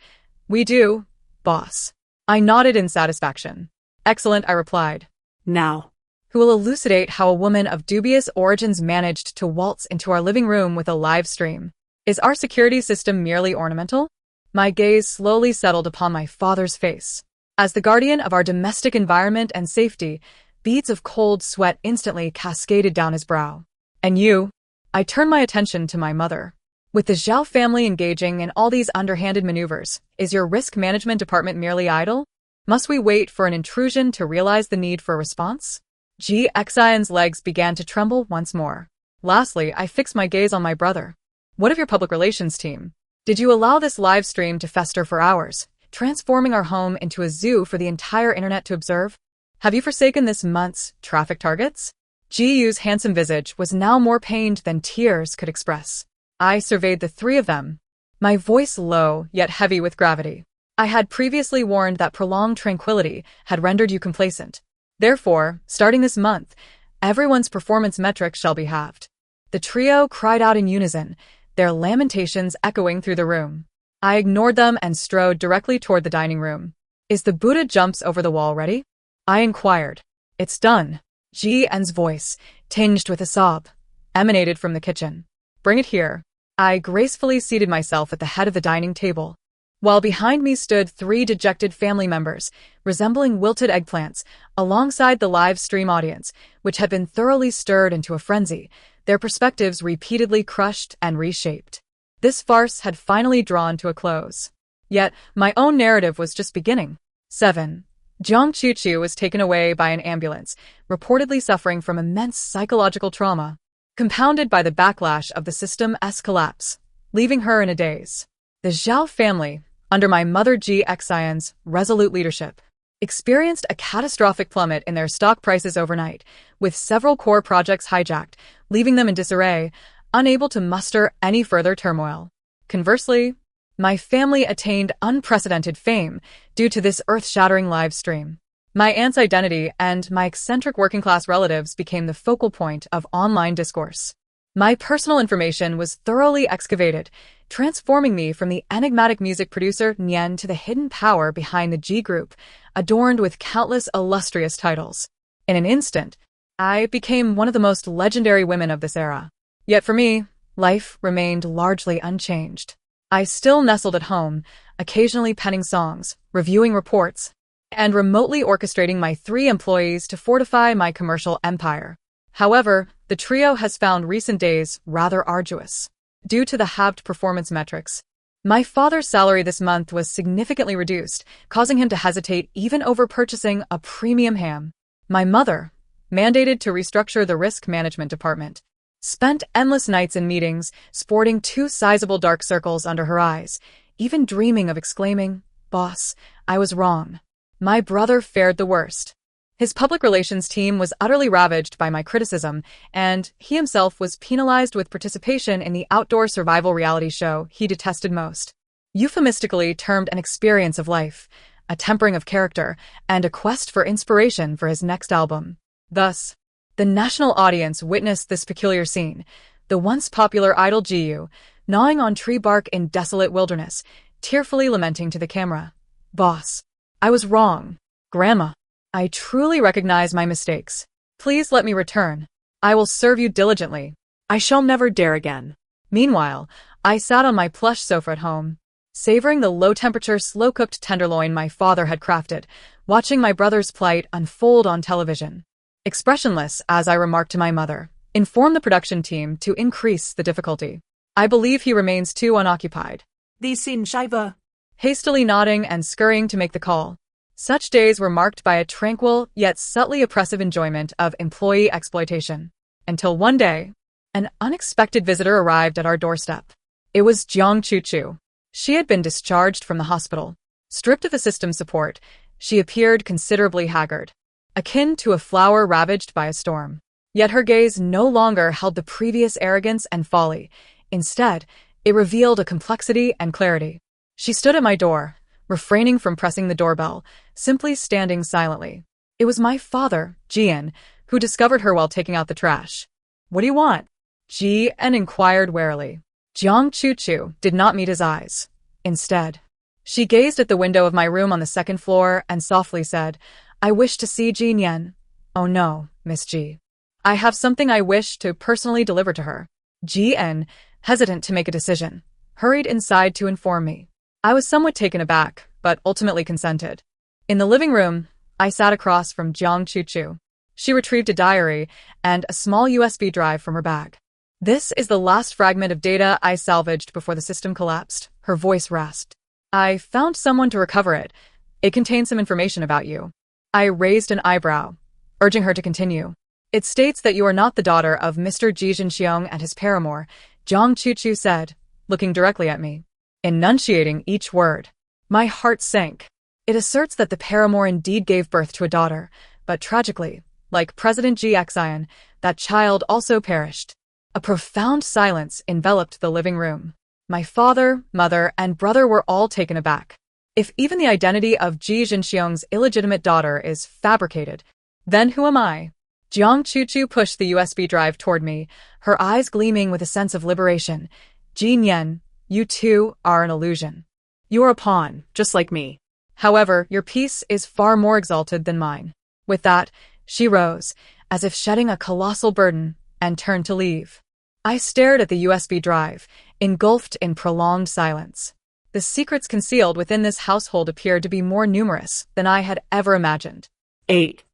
We do, boss. I nodded in satisfaction. Excellent, I replied. Now. Who will elucidate how a woman of dubious origins managed to waltz into our living room with a live stream? Is our security system merely ornamental? My gaze slowly settled upon my father's face. As the guardian of our domestic environment and safety, beads of cold sweat instantly cascaded down his brow. And you? I turned my attention to my mother. With the Zhao family engaging in all these underhanded maneuvers, is your risk management department merely idle? Must we wait for an intrusion to realize the need for a response? Ji Xian's legs began to tremble once more. Lastly, I fixed my gaze on my brother. What of your public relations team? Did you allow this live stream to fester for hours, transforming our home into a zoo for the entire internet to observe? Have you forsaken this month's traffic targets? Ji Yu's handsome visage was now more pained than tears could express. I surveyed the three of them, my voice low yet heavy with gravity. I had previously warned that prolonged tranquility had rendered you complacent. Therefore, starting this month, everyone's performance metrics shall be halved. The trio cried out in unison, their lamentations echoing through the room. I ignored them and strode directly toward the dining room. Is the Buddha jumps over the wall ready? I inquired. It's done. Ji En's voice, tinged with a sob, emanated from the kitchen. Bring it here. I gracefully seated myself at the head of the dining table, while behind me stood three dejected family members, resembling wilted eggplants, alongside the live stream audience, which had been thoroughly stirred into a frenzy, their perspectives repeatedly crushed and reshaped. This farce had finally drawn to a close. Yet, my own narrative was just beginning. 7. Jiang Chuchu was taken away by an ambulance, reportedly suffering from immense psychological trauma, compounded by the backlash of the system's collapse, leaving her in a daze. The Zhao family, under my mother Ji Xian's resolute leadership, experienced a catastrophic plummet in their stock prices overnight, with several core projects hijacked, leaving them in disarray, unable to muster any further turmoil. Conversely, my family attained unprecedented fame due to this earth-shattering live stream. My aunt's identity and my eccentric working-class relatives became the focal point of online discourse. My personal information was thoroughly excavated, transforming me from the enigmatic music producer Nian to the hidden power behind the G Group, adorned with countless illustrious titles. In an instant, I became one of the most legendary women of this era. Yet for me, life remained largely unchanged. I still nestled at home, occasionally penning songs, reviewing reports, and remotely orchestrating my 3 employees to fortify my commercial empire. However, the trio has found recent days rather arduous. Due to the halved performance metrics, my father's salary this month was significantly reduced, causing him to hesitate even over purchasing a premium ham. My mother, mandated to restructure the risk management department, spent endless nights in meetings, sporting 2 sizable dark circles under her eyes, even dreaming of exclaiming, "Boss, I was wrong." My brother fared the worst. His public relations team was utterly ravaged by my criticism, and he himself was penalized with participation in the outdoor survival reality show he detested most. Euphemistically termed an experience of life, a tempering of character, and a quest for inspiration for his next album. Thus, the national audience witnessed this peculiar scene, the once popular idol Jiyu, gnawing on tree bark in desolate wilderness, tearfully lamenting to the camera, "Boss, I was wrong. Grandma, I truly recognize my mistakes. Please let me return. I will serve you diligently. I shall never dare again." Meanwhile, I sat on my plush sofa at home, savoring the low-temperature, slow-cooked tenderloin my father had crafted, watching my brother's plight unfold on television. Expressionless, as I remarked to my mother, inform the production team to increase the difficulty. I believe he remains too unoccupied. The Sin Shiva. Hastily nodding and scurrying to make the call. Such days were marked by a tranquil yet subtly oppressive enjoyment of employee exploitation. Until one day, an unexpected visitor arrived at our doorstep. It was Jiang Chuchu. She had been discharged from the hospital. Stripped of the system support, she appeared considerably haggard, akin to a flower ravaged by a storm. Yet her gaze no longer held the previous arrogance and folly. Instead, it revealed a complexity and clarity. She stood at my door, refraining from pressing the doorbell, simply standing silently. It was my father, Jian, who discovered her while taking out the trash. "What do you want?" Jian inquired warily. Jiang Chuchu did not meet his eyes. Instead, she gazed at the window of my room on the 2nd floor and softly said, "I wish to see Ji Nian." "Oh no, Miss Ji. I have something I wish to personally deliver to her." Jian, hesitant to make a decision, hurried inside to inform me. I was somewhat taken aback, but ultimately consented. In the living room, I sat across from Jiang Chuchu. She retrieved a diary and a small USB drive from her bag. "This is the last fragment of data I salvaged before the system collapsed," her voice rasped. "I found someone to recover it. It contains some information about you." I raised an eyebrow, urging her to continue. "It states that you are not the daughter of Mr. Ji Zhenxiong and his paramour," Jiang Chuchu said, looking directly at me, enunciating each word. My heart sank. It asserts that the paramour indeed gave birth to a daughter, but tragically, like President Ji Xian, that child also perished. A profound silence enveloped the living room. My father, mother, and brother were all taken aback. If even the identity of Ji Zhenxiong's illegitimate daughter is fabricated, then who am I? Jiang Chuchu pushed the USB drive toward me, her eyes gleaming with a sense of liberation. "Ji Nian, you too are an illusion. You are a pawn, just like me. However, your peace is far more exalted than mine." With that, she rose, as if shedding a colossal burden, and turned to leave. I stared at the USB drive, engulfed in prolonged silence. The secrets concealed within this household appeared to be more numerous than I had ever imagined. 8.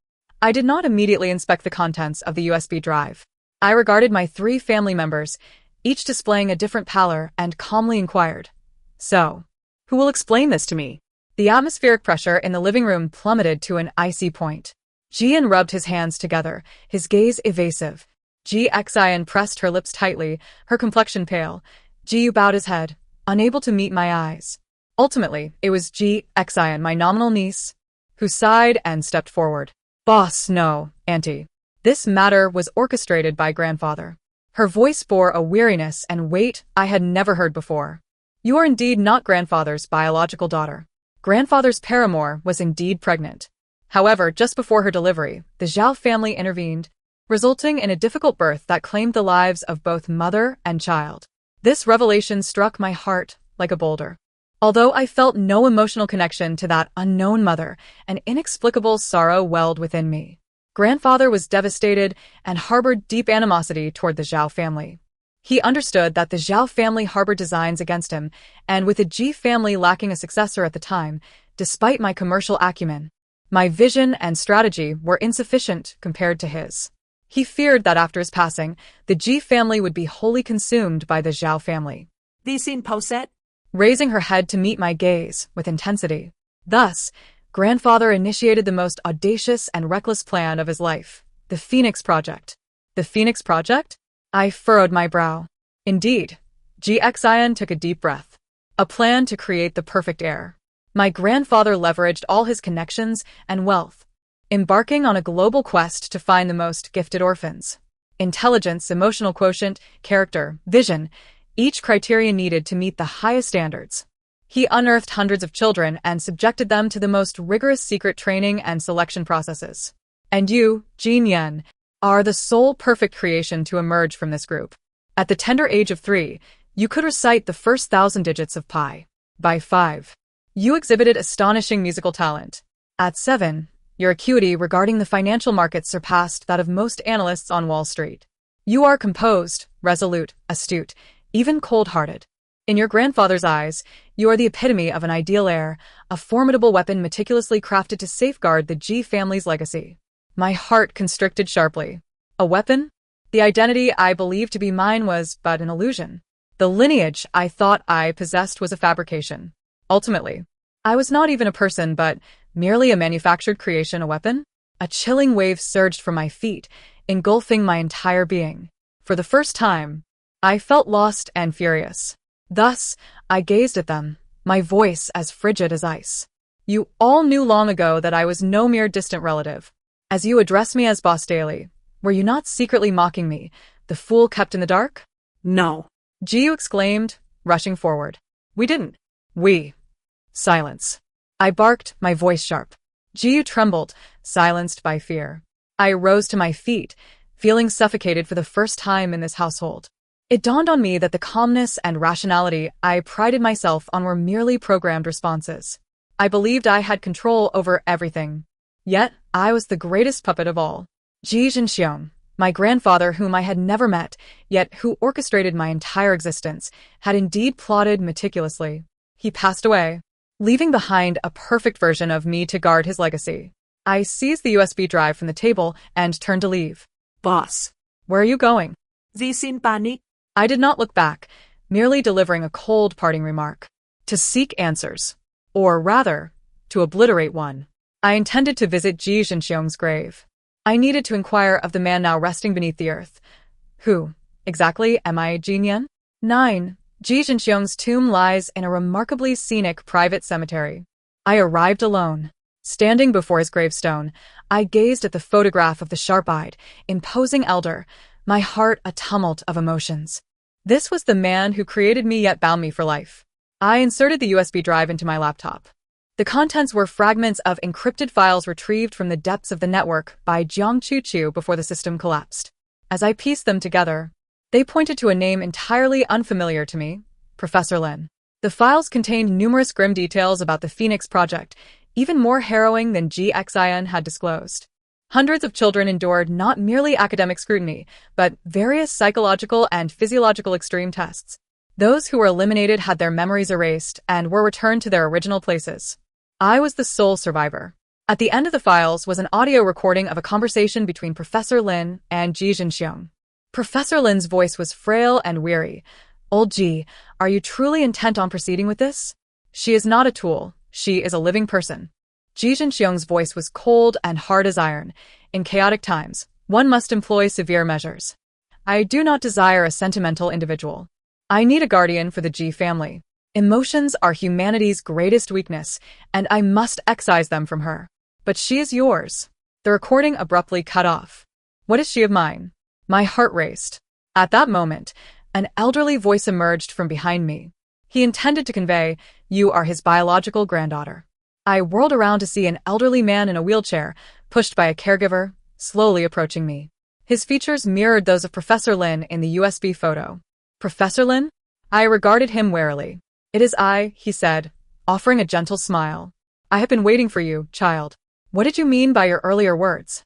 I did not immediately inspect the contents of the USB drive. I regarded my 3 family members, each displaying a different pallor, and calmly inquired, "So, who will explain this to me?" The atmospheric pressure in the living room plummeted to an icy point. Jian rubbed his hands together, his gaze evasive. Ji Xian pressed her lips tightly, her complexion pale. Ji bowed his head, unable to meet my eyes. Ultimately, it was Ji Xian, my nominal niece, who sighed and stepped forward. "Boss, no, Auntie. This matter was orchestrated by grandfather." Her voice bore a weariness and weight I had never heard before. "You are indeed not grandfather's biological daughter. Grandfather's paramour was indeed pregnant. However, just before her delivery, the Zhao family intervened, resulting in a difficult birth that claimed the lives of both mother and child." This revelation struck my heart like a boulder. Although I felt no emotional connection to that unknown mother, an inexplicable sorrow welled within me. Grandfather was devastated and harbored deep animosity toward the Zhao family. He understood that the Zhao family harbored designs against him, and with the Ji family lacking a successor at the time, despite my commercial acumen, my vision and strategy were insufficient compared to his. He feared that after his passing, the Ji family would be wholly consumed by the Zhao family. The scene poset? Raising her head to meet my gaze with intensity. Thus, grandfather initiated the most audacious and reckless plan of his life, the Phoenix Project. The Phoenix Project? I furrowed my brow. Indeed, Ji Xian took a deep breath. A plan to create the perfect heir. My grandfather leveraged all his connections and wealth, embarking on a global quest to find the most gifted orphans. Intelligence, emotional quotient, character, vision, each criterion needed to meet the highest standards. He unearthed hundreds of children and subjected them to the most rigorous secret training and selection processes. And you, Jin Yen, are the sole perfect creation to emerge from this group. At the tender age of 3, you could recite the first 1,000 digits of pi. By 5, you exhibited astonishing musical talent. At 7, your acuity regarding the financial markets surpassed that of most analysts on Wall Street. You are composed, resolute, astute, even cold-hearted. In your grandfather's eyes, you are the epitome of an ideal heir, a formidable weapon meticulously crafted to safeguard the Ji family's legacy. My heart constricted sharply. A weapon? The identity I believed to be mine was but an illusion. The lineage I thought I possessed was a fabrication. Ultimately, I was not even a person but merely a manufactured creation, a weapon? A chilling wave surged from my feet, engulfing my entire being. For the first time, I felt lost and furious. Thus, I gazed at them, my voice as frigid as ice. You all knew long ago that I was no mere distant relative. As you addressed me as Boss Daly, were you not secretly mocking me, the fool kept in the dark? No. Jiu exclaimed, rushing forward. We didn't. We. Silence. I barked, my voice sharp. Jiu trembled, silenced by fear. I rose to my feet, feeling suffocated for the first time in this household. It dawned on me that the calmness and rationality I prided myself on were merely programmed responses. I believed I had control over everything. Yet, I was the greatest puppet of all. Ji Zhenxiong, my grandfather whom I had never met, yet who orchestrated my entire existence, had indeed plotted meticulously. He passed away, leaving behind a perfect version of me to guard his legacy. I seized the USB drive from the table and turned to leave. Boss. Where are you going? The scene panic? I did not look back, merely delivering a cold parting remark. To seek answers. Or rather, to obliterate one. I intended to visit Ji Zhenxiong's grave. I needed to inquire of the man now resting beneath the earth. Who, exactly, am I, Jin Yan? 9. Ji Zhenxiong's tomb lies in a remarkably scenic private cemetery. I arrived alone. Standing before his gravestone, I gazed at the photograph of the sharp-eyed, imposing elder, my heart a tumult of emotions. This was the man who created me yet bound me for life. I inserted the USB drive into my laptop. The contents were fragments of encrypted files retrieved from the depths of the network by Jiang Chu before the system collapsed. As I pieced them together, they pointed to a name entirely unfamiliar to me, Professor Lin. The files contained numerous grim details about the Phoenix Project, even more harrowing than Ji Xian had disclosed. Hundreds of children endured not merely academic scrutiny, but various psychological and physiological extreme tests. Those who were eliminated had their memories erased and were returned to their original places. I was the sole survivor. At the end of the files was an audio recording of a conversation between Professor Lin and Ji Zhenxiong. Professor Lin's voice was frail and weary. Old Ji, are you truly intent on proceeding with this? She is not a tool. She is a living person. Ji Jinxiong's voice was cold and hard as iron. In chaotic times, one must employ severe measures. I do not desire a sentimental individual. I need a guardian for the Ji family. Emotions are humanity's greatest weakness, and I must excise them from her. But she is yours. The recording abruptly cut off. What is she of mine? My heart raced. At that moment, an elderly voice emerged from behind me. He intended to convey, you are his biological granddaughter. I whirled around to see an elderly man in a wheelchair, pushed by a caregiver, slowly approaching me. His features mirrored those of Professor Lin in the USB photo. Professor Lin? I regarded him warily. It is I, he said, offering a gentle smile. I have been waiting for you, child. What did you mean by your earlier words?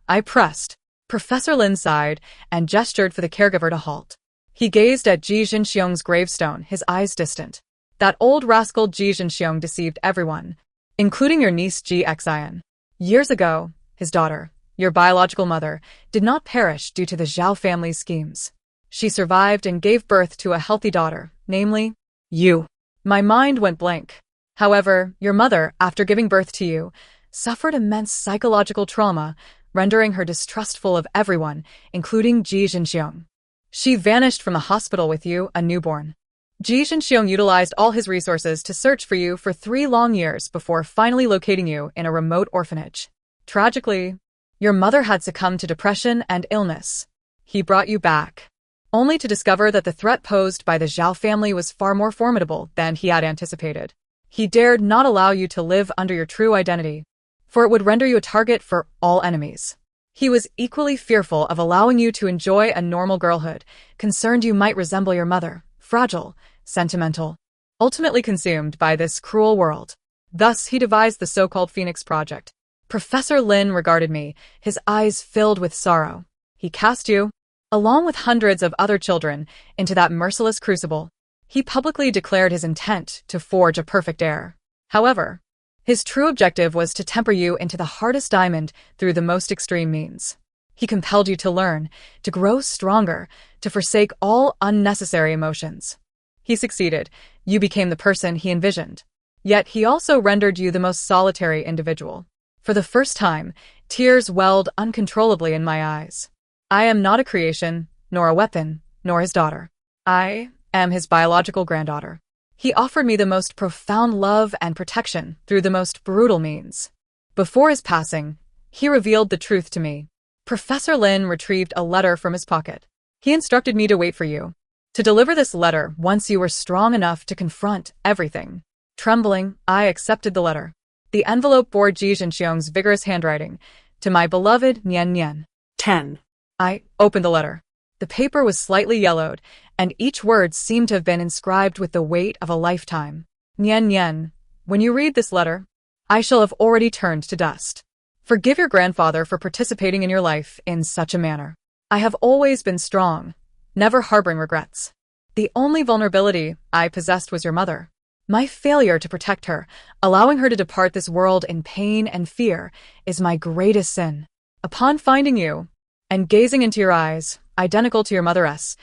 I pressed. Professor Lin sighed and gestured for the caregiver to halt. He gazed at Ji Jinxiong's gravestone, his eyes distant. That old rascal Ji Jinxiong deceived everyone, including your niece Ji Xian. Years ago, his daughter, your biological mother, did not perish due to the Zhao family's schemes. She survived and gave birth to a healthy daughter, namely, you. My mind went blank. However, your mother, after giving birth to you, suffered immense psychological trauma, rendering her distrustful of everyone, including Ji Jinxiong. She vanished from the hospital with you, a newborn. Ji Jinxiong utilized all his resources to search for you for 3 long years before finally locating you in a remote orphanage. Tragically, your mother had succumbed to depression and illness. He brought you back, only to discover that the threat posed by the Zhao family was far more formidable than he had anticipated. He dared not allow you to live under your true identity, for it would render you a target for all enemies. He was equally fearful of allowing you to enjoy a normal girlhood, concerned you might resemble your mother, fragile, sentimental, ultimately consumed by this cruel world. Thus, he devised the so-called Phoenix Project. Professor Lin regarded me, his eyes filled with sorrow. He cast you, along with hundreds of other children, into that merciless crucible. He publicly declared his intent to forge a perfect heir. However, his true objective was to temper you into the hardest diamond through the most extreme means. He compelled you to learn, to grow stronger, to forsake all unnecessary emotions. He succeeded. You became the person he envisioned. Yet he also rendered you the most solitary individual. For the first time, tears welled uncontrollably in my eyes. I am not a creation, nor a weapon, nor his daughter. I am his biological granddaughter. He offered me the most profound love and protection through the most brutal means. Before his passing, he revealed the truth to me. Professor Lin retrieved a letter from his pocket. He instructed me to wait for you, to deliver this letter once you were strong enough to confront everything. Trembling, I accepted the letter. The envelope bore Ji Jinxiong's vigorous handwriting, to my beloved Nian Nian. 10. I opened the letter. The paper was slightly yellowed, and each word seemed to have been inscribed with the weight of a lifetime. Nian Nian, when you read this letter, I shall have already turned to dust. Forgive your grandfather for participating in your life in such a manner. I have always been strong, never harboring regrets. The only vulnerability I possessed was your mother. My failure to protect her, allowing her to depart this world in pain and fear, is my greatest sin. Upon finding you, and gazing into your eyes, identical to your mother's,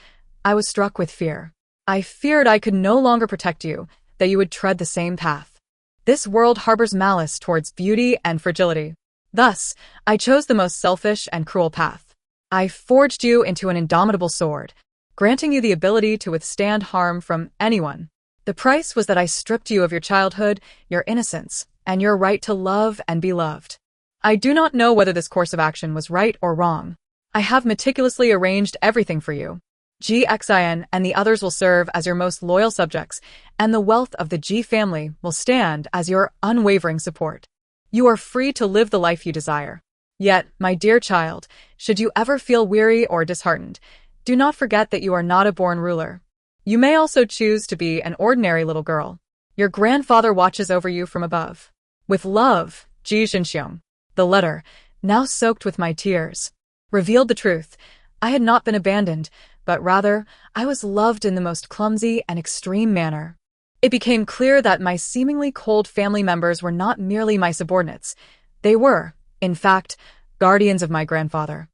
I was struck with fear. I feared I could no longer protect you, that you would tread the same path. This world harbors malice towards beauty and fragility. Thus, I chose the most selfish and cruel path. I forged you into an indomitable sword, granting you the ability to withstand harm from anyone. The price was that I stripped you of your childhood, your innocence, and your right to love and be loved. I do not know whether this course of action was right or wrong. I have meticulously arranged everything for you. Ji Xian and the others will serve as your most loyal subjects, and the wealth of the Ji family will stand as your unwavering support. You are free to live the life you desire. Yet, my dear child, should you ever feel weary or disheartened, do not forget that you are not a born ruler. You may also choose to be an ordinary little girl. Your grandfather watches over you from above. With love, Ji Jinxiong. The letter, now soaked with my tears, revealed the truth. I had not been abandoned, but rather, I was loved in the most clumsy and extreme manner. It became clear that my seemingly cold family members were not merely my subordinates. They were, in fact, guardians of my grandfather.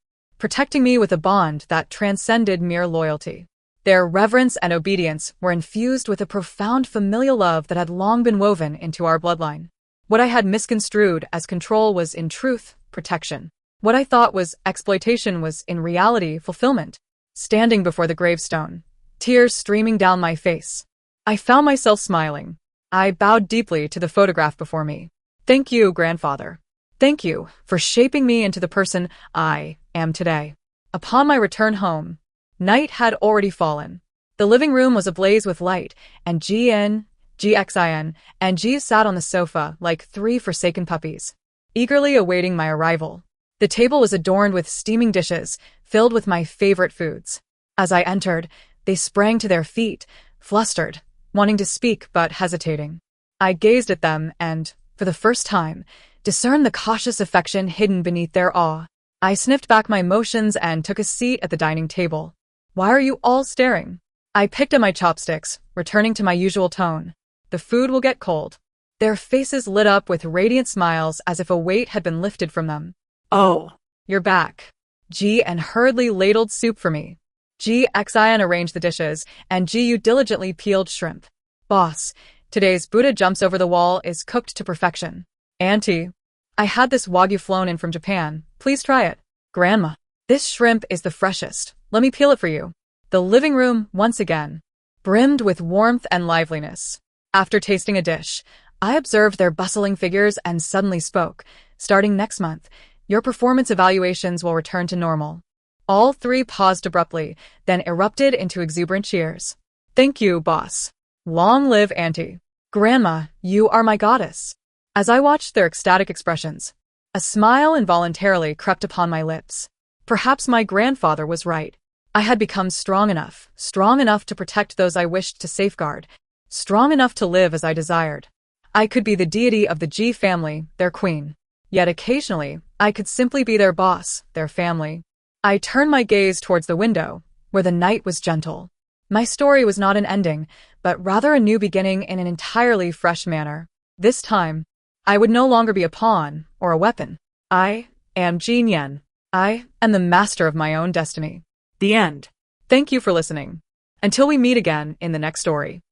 protecting me with a bond that transcended mere loyalty. Their reverence and obedience were infused with a profound familial love that had long been woven into our bloodline. What I had misconstrued as control was, in truth, protection. What I thought was exploitation was, in reality, fulfillment. Standing before the gravestone, tears streaming down my face, I found myself smiling. I bowed deeply to the photograph before me. Thank you, grandfather. Thank you for shaping me into the person I am today. Upon my return home, night had already fallen. The living room was ablaze with light, and GXIN, and G sat on the sofa like three forsaken puppies, eagerly awaiting my arrival. The table was adorned with steaming dishes, filled with my favorite foods. As I entered, they sprang to their feet, flustered, wanting to speak but hesitating. I gazed at them and, for the first time, discerned the cautious affection hidden beneath their awe. I sniffed back my emotions and took a seat at the dining table. Why are you all staring? I picked up my chopsticks, returning to my usual tone. The food will get cold. Their faces lit up with radiant smiles as if a weight had been lifted from them. Oh, You're back. G and hurriedly ladled soup for me. GXIN arranged the dishes, and GU diligently peeled shrimp. Boss, today's Buddha jumps over the wall is cooked to perfection. Auntie, I had this wagyu flown in from Japan. Please try it. Grandma, this shrimp is the freshest. Let me peel it for you. The living room, once again, brimmed with warmth and liveliness. After tasting a dish, I observed their bustling figures and suddenly spoke. Starting next month, your performance evaluations will return to normal. All three paused abruptly, then erupted into exuberant cheers. Thank you, boss. Long live Auntie. Grandma, you are my goddess. As I watched their ecstatic expressions, a smile involuntarily crept upon my lips. Perhaps my grandfather was right. I had become strong enough to protect those I wished to safeguard, strong enough to live as I desired. I could be the deity of the G family, their queen. Yet occasionally, I could simply be their boss, their family. I turned my gaze towards the window, where the night was gentle. My story was not an ending, but rather a new beginning in an entirely fresh manner. This time, I would no longer be a pawn or a weapon. I am Jin Yen. I am the master of my own destiny. the end. Thank you for listening. Until we meet again in the next story.